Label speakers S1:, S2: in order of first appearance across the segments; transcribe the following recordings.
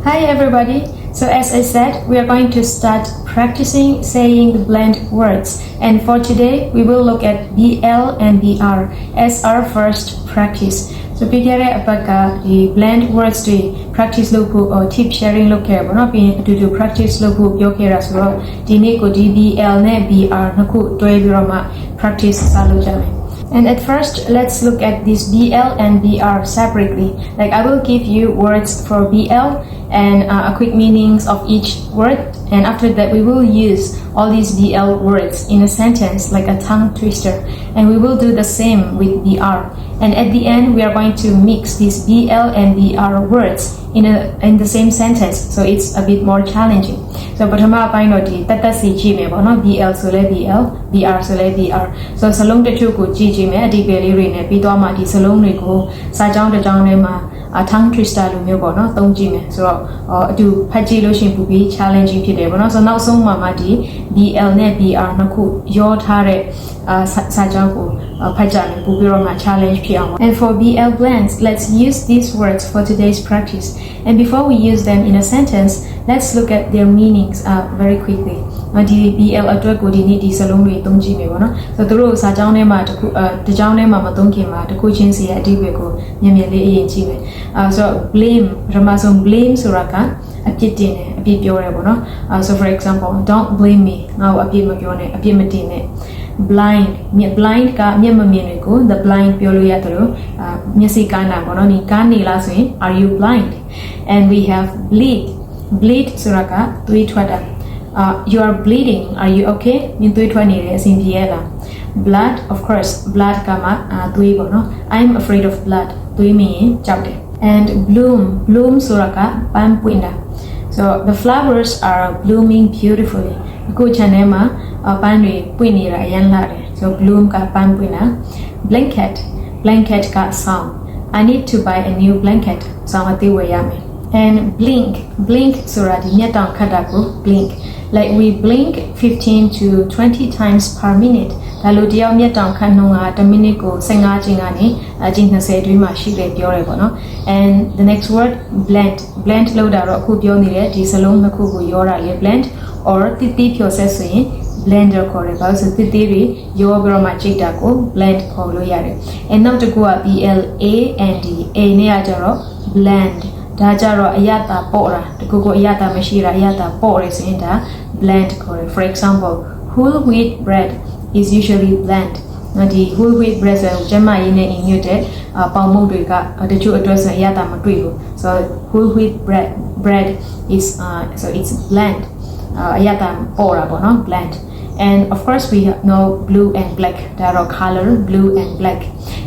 S1: Hi everybody. So as I said, we are going to start practicing saying the blend words. And for today, we will look at BL and BR as our first practice. So bigare apaka the blend words to practice loku or tip sharing look care but not being to practice loku yoke as well. Dine ko BL ne BR naku toy practice salojame. And at first, let's look at this BL and BR separately. Like I will give you words for BL and a quick meanings of each word. And after that, we will use all these BL words in a sentence like a tongue twister. And we will do the same with BR. And at the end, we are going to mix these BL and BR words in the same sentence. So it's a bit more challenging. So patama painoti tata si chi me bono BL so le BL BR so le BR so salong tachu ko chi chi me adipeli ri ne pi twa ma di salong ri ko sa chaung ta chaung ne ma tongue twister လိုမျိုးပေါ့နော်သုံးကြည့်မယ်ဆိုတော့အတူဖတ်ကြည့်လို့ရှိရင်ပူပြီး challenging ဖြစ်တယ်ပေါ့နော်ဆိုတော့နောက်ဆုံးမှာဒီ BL နဲ့ BR နှစ်ခုရောထားတဲ့စာကြောင်းကိုဖတ်ကြမယ်ပူပြီးတော့မှ challenge ဖြစ်အောင် And for BL blends, let's use these words for today's practice. And before we use them in a sentence, let's look at their meanings very quickly. ဒီ BL အတွက်ကိုဒီနေ့ဒီစလုံးတွေသုံးကြည့်မယ်ပေါ့နော်ဆိုတော့သူတို့စာကြောင်းထဲမှာတစ်ကြောင်းထဲမှာမသုံးခင်မှာတစ်ခုချင်းစီရဲ့အဓိပ္ပာယ်ကိုမြင်မြင်လေးအရင်ကြည့်မယ်ဆိုတော့ blame ပထမဆုံး blame ဆိုတာကအပြစ်တင်တယ်အပြစ်ပြောတယ်ပေါ့နော်so for example don't blame me ငါ့ကိုအပြစ်မပြောနဲ့အပြစ်မတင်နဲ့ blind blind ကမျက်မမြင်တွေကို the blind ပြောလို့ရတယ်လို့မျက်စိကန်းတာပေါ့နော်ဒီကန်းနေလားဆိုရင် are you blind and we have bleed ဆိုတာကသွေးထွက်တာyou are bleeding. Are you okay? မြင်သွေးထွက်နေတယ်အဆင်ပြေရလား Blood, of course. Blood ကမှသွေးပေါ့နော် I'm afraid of blood. သွေးမြင်ရင်ကြောက်တယ် And bloom ဆိုတာကပန်းပွင့်တာ So the flowers are blooming beautifully. အခု channel မှာပန်းတွေပွင့်နေတာအရင်လာတယ် So bloom ကပန်းပွင့်တာ Blanket ကဆောင်း I need to buy a new blanket. ဆောင်းအသေးဝယ်ရမယ် And blink ဆိုတာဒီမျက်တောင်ခတ်တာကို blink Like we blink 15 to 20 times per minute. ဒါလို့တယောက်မျက်တောင်ခတ်နှုန်းက1 minute ကို15ချိန်ကနေအချိန်20အတွင်းမှာရှိတယ်ပြောတယ်ပေါ့နော် And the next word blend လို့တာတော့အခုပြောနေတဲ့ဒီစလုံးနှစ်ခုကိုရောတာလေ blend or တိတိဖြော်ဆက်ဆိုရင် blender ခေါ်တယ်ဘာလို့ဆိုတိတိတွေရောပြီးတော့မှကြိတ်တာကို blend ခေါ်လို့ရတယ် And နောက်တစ်ခုက BL A and D A နဲ့ကကြတော့ blend ဒါကြတော့အရသာပေါ့တာတကူကိုအရသာမရှိတာအရသာပေါ့တယ်ဆိုရင်ဒါ blend ခေါ်တယ် For example whole wheat bread is usually bland ဒီ whole wheat bread ဆိုကျမရင်းနဲ့အင်ညွတ်တဲ့ပေါင်မုတ်တွေကတချို့အတွက်ဆိုအရသာမတွေ့ဘူး So whole wheat bread is so it's bland အရသာပေါ့တာပေါ့နော် bland And of course we know blue and black ဒါတော့ color blue and black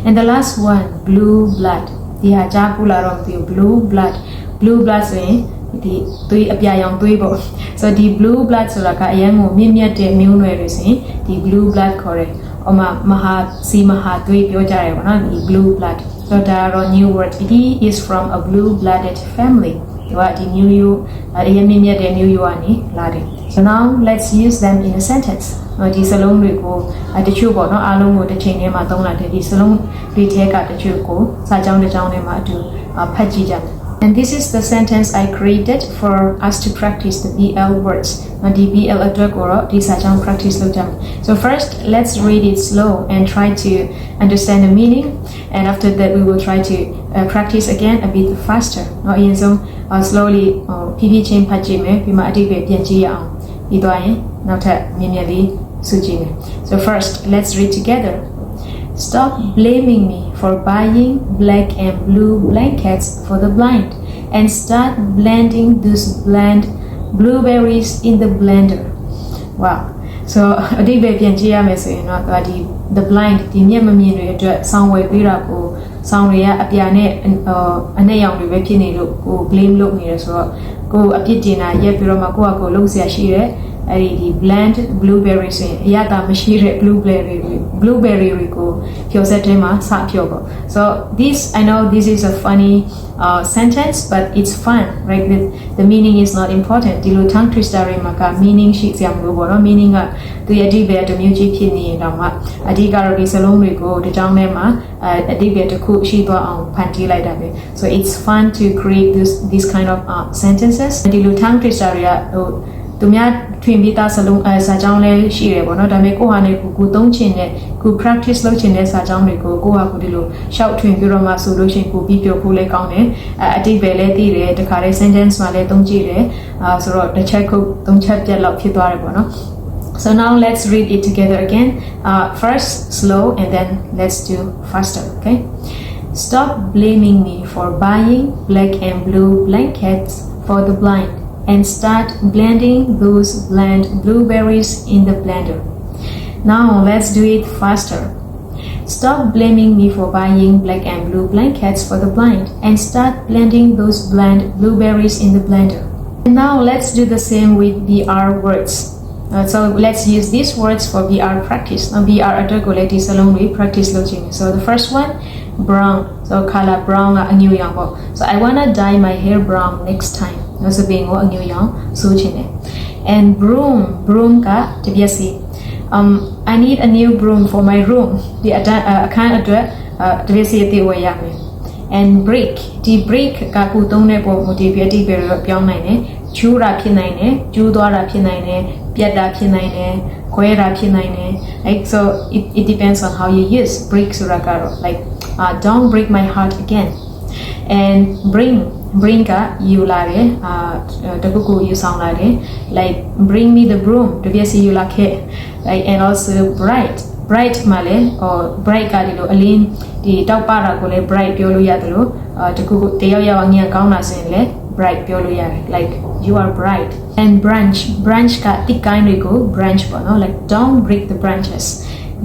S1: And the last one blue blood ဒီဟာကြားပူလာတော့ဒီ blue blood ဆိုရင်ဒီသွေးအပြာရောင်သွေးပေါ့ So ဒီ blue blood ဆိုတာကအရင်ကိုမြင့်မြတ်တဲ့မျိုးနွယ်တွေဆိုရင်ဒီ blue blood ခေါ်တယ်။မဟာသွေးပြောကြတယ်ပေါ့နော်ဒီ blue blood So ဒါတော့ new word He is from a blue blooded family ဒီမျိုးရိုးအရင်မြင့်မြတ်တဲ့မျိုးရိုးကနေလာတယ် So now let's use them in a sentence ဒီစလုံးတွေကိုတချို့ပေါ့နော်အားလုံးကိုတစ်ချိန်ထဲမှာသုံးလာတယ်ဒီစလုံးတွေထဲကတချို့ကိုစာကြောင်းတစ်ကြောင်းထဲမှာအတူဖတ်ကြည့်ကြမယ် And this is the sentence I created for us to practice the BL words. The BLအတွက်ကိုတော့ဒီစာကြောင်း practice လုပ်ကြမယ် So first, let's read it slow and try to understand the meaning. And after that, we will try to practice again a bit faster. အရင်ဆုံး slowly ဖြည်းဖြည်းချင်းဖတ်ကြည့်မယ်ပြီးမှအတိတ်ပဲပြန်ကြည့်ရအောင်ပြီးသွားရင်နောက်ထပ်မြင်မြင်လေးစုကြည့်မယ် So first, let's read together. Stop blaming me for buying black and blue blankets for the blind and start blending those bland blueberries in the blender. Wow. So အတိတ်ပဲပြန်ကြည့်ရမယ်ဆိုရင်တော့ဒီ the blind ဒီမျက်မမြင်တွေအတွက်ဆောင်းဝယ်ပေးတာကိုဆောင်းတွေကအပြာနဲ့အနဲ့ရောင်တွေပဲဖြစ်နေလို့ကို blame လုပ်နေရဆိုတော့ကိုအပြစ်တင်တာရက်ပြီးတော့မှကိုယ့်အကိုလုံးဆရာရှိတယ် the blend blueberry ဆိုရင်အရသာမရှိတဲ့ blueberry တွေကိုဖြောစက်ထဲမှာစဖြောပေါ့ so this I know this is a funny sentence but it's fun right the meaning is not important ဒီလို tongue twister တွေမှာက meaning ရှိစရာမလိုပေါ့နော် meaning ကသူရဲ့အဓိပ္ပာယ်တစ်မျိုးကြီးဖြစ်နေရင်တော့မှအဓိကတော့ဒီစလုံးတွေကိုဒီကြောင်းထဲမှာအဓိပ္ပာယ်တစ်ခုရှိသွားအောင်ဖန်တီးလိုက်တာပဲ so it's fun to create this kind of sentences ဒီလို tongue twister တွေကဟိုသူများထွင်ပြီးသားစလုံးစာကြောင်းလည်းရှိတယ်ပေါ့နော်ဒါပေမဲ့ကိုဟာနဲ့ကိုသုံးချင်တဲ့ကို practice လုပ်ချင်တဲ့စာကြောင်းတွေကိုကိုဟာကိုဒီလိုရှောက်ထွင်ပြီးတော့မှဆိုလို့ရှိရင်ကိုပြီးပြောဖို့လည်းကောင်းတယ်အတိတ်ပဲလည်းသိတယ်တခါတည်း sentence မှာလည်းသုံးကြည့်တယ်ဆိုတော့တစ်ချက်ခုသုံးချက်ပြတ်လောက်ဖြစ်သွားတယ်ပေါ့နော် so now let's read it together again first slow and then let's do faster okay stop blaming me for buying black and blue blankets for the blind and start blending those blend blueberries in the blender. Now let's do it faster. Stop blaming me for buying black and blue blankets for the blind and start blending those blend blueberries in the blender. And now let's do the same with BR words. So let's use these words for BR practice. Now BR articulate is along with practice logic. So the first one, brown. So color brown a new young. So I wanna dye my hair brown next time. No sabihin ko ang new young so chine. And broom ka tibiyasi. I need a new broom for my room. The kind of tibiyasi ati wayame. And brick. The brick ka putong ne po motivate pero pyong nai ne. Chura phi nai ne, chu dwa ra phi nai ne, pyat da phi nai ne, khwe ra phi nai ne. Like so it depends on how you use brick surakaro. Like don't break my heart again. And bring ka you la de takuku you sound la de like bring me the broom to be see you like it like and also bright male or bright ka lo alin di taw pa ra ko le bright ပြောလို့ရတယ်လို့takuku တယောက်ယောက်အငြင်းကောင်းတာဆိုရင်လေ bright ပြောလို့ရတယ် like you are bright and branch ka တိကိုင်းတွေကို branch ပေါ့နော် like don't break the branches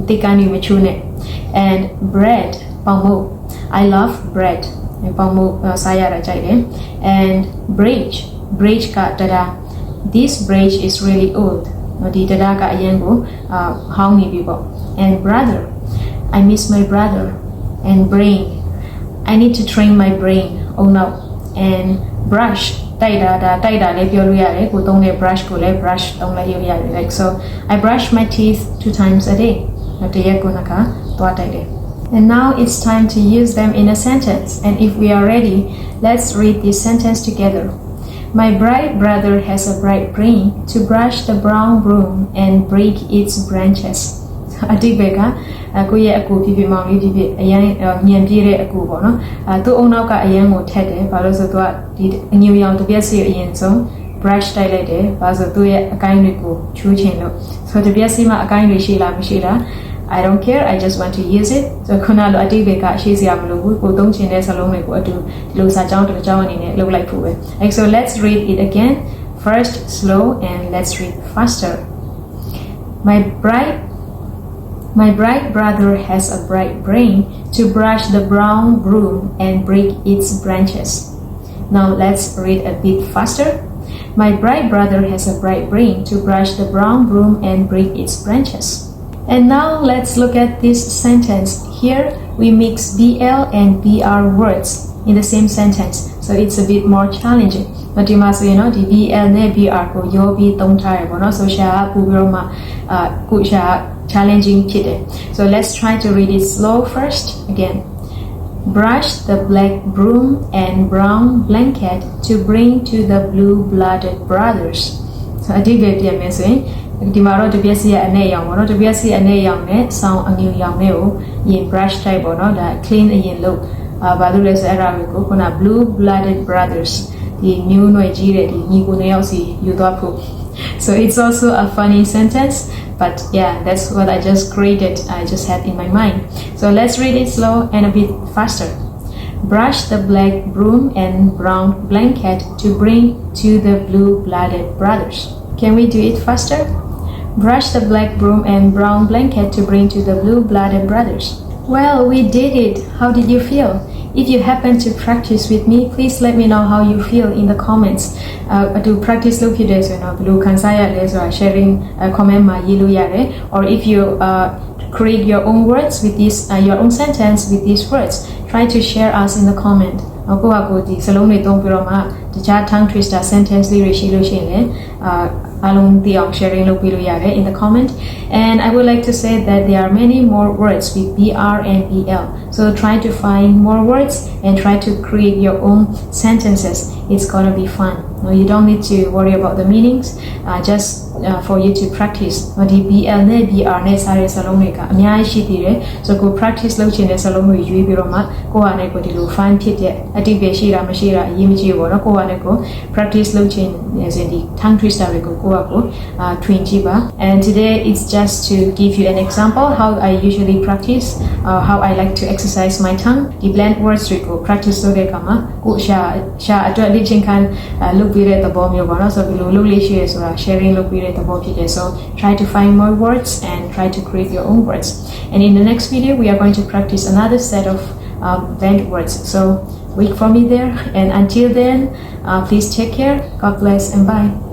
S1: တိကိုင်းတွေမချိုးနဲ့ and bread ပေါင်မို့ I love bread and bridge ka tada this bridge is really old di tada ka ayan ko hang ni bi po and brother I miss my brother and brain I need to train my brain oh no and brush တိုက်တာလည်းပြောလို့ရတယ်ကိုသုံးတဲ့ brush ကိုလည်း brush သုံးလိုက်ရရတယ် like so I brush my teeth 2 times a day တရက်ကိုနှစ်ခါသွားတိုက်တယ်And now it's time to use them in a sentence. And if we are ready, let's read this sentence together. My bright brother has a bright brain to brush the brown broom and break its branches. အတိတ်ဘက်ကကိုရဲ့အကူဖြစ်ဖြစ်မောင်လေးဖြစ်ဖြစ်အရင်ညံပြည့်တဲ့အကူပေါ့နော်သူ့အုံနောက်ကအရင်ကိုထက်တယ်ဘာလို့ဆိုတော့ဒီအညူရောင်တစ်ပြက်စီအရင်ဆုံး brush တိုက်လိုက်တယ်ဘာလို့ဆိုသူ့ရဲ့အကိုင်းတွေကိုချူးချင်လို့ဆိုတော့တစ်ပြက်စီမှာအကိုင်းတွေရှိလားမရှိလားI don't care I just want to use it so ခုနလိုအတိတ်ဘက်ကရှေ့စရာမလိုဘူးကိုသုံးချင်တဲ့စလုံးတွေကိုအတူဒီလိုစာကြောင်းတစ်ကြောင်းအနေနဲ့လုပ်လိုက်ဖို့ပဲ like so let's read it again first slow and let's read faster my bright brother has a bright brain to brush the brown broom and break its branches now let's read a bit faster my bright brother has a bright brain to brush the brown broom and break its branches And now let's look at this sentence. Here we mix BL and BR words in the same sentence. So it's a bit more challenging. But you must know the BL and BR ko yo bi tong thai bo no so sha pu biro ma ku sha challenging phit de. So let's try to read it slow first again. Brush the black broom and brown blanket to bring to the blue-blooded brothers. So I did get the message. ဒီမှာတော့တပြက်စီရဲ့အနေရောင်ပေါ့နော်တပြက်စီအနေရောင်နဲ့ဆောင်းအငြူရောင်နဲ့ကိုရင် brush type ပေါ့နော်ဒါ clean အရင်လုပ်ဘာလို့လဲဆိုအဲ့ဒါမျိုးကိုခုန blue blooded brothers ဒီမျိုးနွယ်ကြီးတဲ့ဒီညီကိုနှစ်ယောက်စီယူသွားဖို့ so it's also a funny sentence but yeah that's what I just created I just had in my mind so let's read it slow and a bit faster brush the black broom and brown blanket to bring to the blue-blooded brothers can we do it faster Brush the black broom and brown blanket to bring to the blue-blooded brothers. Well, we did it. How did you feel? If you happen to practice with me, please let me know how you feel in the comments. To practice လုပ်ဖြစ်တယ်ဆိုရင်တော့ဘယ်လိုခံစားရလဲဆိုတာ sharing comment မှာရေးလို့ရတယ် or if you create your own words with this your own sentence with these words, try to share us in the comment. ကိုယ့်ဟာကိုယ်ဒီစလုံးတွေသုံးပြီးတော့မှတခြား tongue twister sentence လေးတွေရှိလို့ရှိရင်လည်းအားလုံးသိအောင် sharing လုပ်ပေးလို့ရတယ် in the comment. And I would like to say that there are many more words with BR and BL. So try to find more words and try to create your own sentences. It's gonna be fun. No, you don't need to worry about the meanings. Just for you to practice. ဒီ BL နဲ့ BR နဲ့စားတဲ့စလုံးတွေကအများကြီးရှိသေးတယ် So ကို practice လုပ်ချင်တဲ့စလုံးတွေရွေးပြီးတော့မှကိုယ့်ဟာနဲ့ကိုယ်ဒီလို fun ဖြစ်တဲ့အတိတ်ပဲရှိတာမရှိတာအရေးမကြီးဘူးပေါ့နော်ကိုယ့်ဟာနဲ့ကိုယ် practice လုပ်ချင်နေစဉ်ဒီ tongue twister တွေကိုကိုယ့်ဟာကိုယ်ထွင်ကြည့်ပါ And today it's just to give you an example how I usually practice how I like to exercise my tongue ဒီ blend words တွေကို practice လုပ်တဲ့အခါမှာကိုယ့်ရှာအတွက်လေ့ကျင့်ခန်းလုပ်ပေးတဲ့သဘောမျိုးပေါ့နော် So ဒီလိုလုပ်လေးရှိရဆိုတာ sharing လုပ်ပေးတဲ့သဘောဖြစ်တယ် So try to find more words and try to create your own words and in the next video we are going to practice another set of blend words so wait for me there and until then please take care God bless and bye